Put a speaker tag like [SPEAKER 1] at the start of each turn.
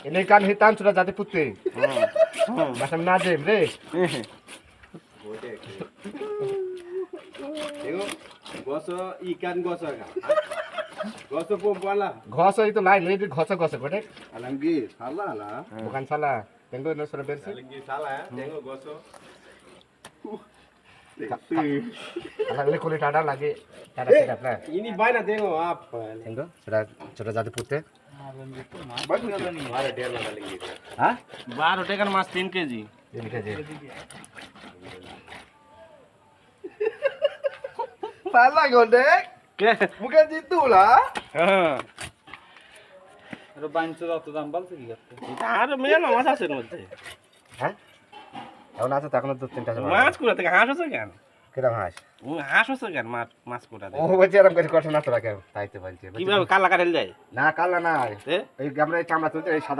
[SPEAKER 1] Ini kan hitam sudah jadi putih. Macam Nadim, deh.
[SPEAKER 2] Tengok, gosok ikan gosok kan? Gosok perempuan lah.
[SPEAKER 1] Gosok itu lain, ini gosok-gosok, Godek.
[SPEAKER 2] Alanggi, salah lah.
[SPEAKER 1] Bukan salah. Tengok ini sudah bersih.
[SPEAKER 2] Alanggi salah ya, tengok gosok.
[SPEAKER 1] Kalau ini kulit ada lagi. Ada sedap lah.
[SPEAKER 2] Ini banyak tengok apa?
[SPEAKER 1] Tengok, sudah jadi putih.
[SPEAKER 2] Bagus ya? Ada dia lah alanggi.
[SPEAKER 1] Hah?
[SPEAKER 3] 12 টাকার মাছ 3 KG.
[SPEAKER 1] 3 kg.
[SPEAKER 2] Salah Godek. Bukan situ lah.
[SPEAKER 3] হ্যাঁ
[SPEAKER 4] আরো বাইনছে যত দাম বলছে কি করতে
[SPEAKER 3] এটা আর মেলা মাছ আছে এর মধ্যে।
[SPEAKER 1] হ্যাঁ? এখন আছে তো এখনো 2-3টা আছে।
[SPEAKER 3] মাছ কোথা থেকে হাঁস আছে কেন?
[SPEAKER 1] কিরকম হাঁস?
[SPEAKER 3] হাঁস আছে কেন মাছ কোথা
[SPEAKER 1] ও
[SPEAKER 3] থেকে?
[SPEAKER 1] বলছে এরকম করে কথা না তোরা কেউ তাই তো বলছে।
[SPEAKER 3] কিভাবে কালা কাটেল যায়?
[SPEAKER 1] না কালা না
[SPEAKER 3] এ?
[SPEAKER 1] এই আমরা এই চামড়া তুলতে এই সাদা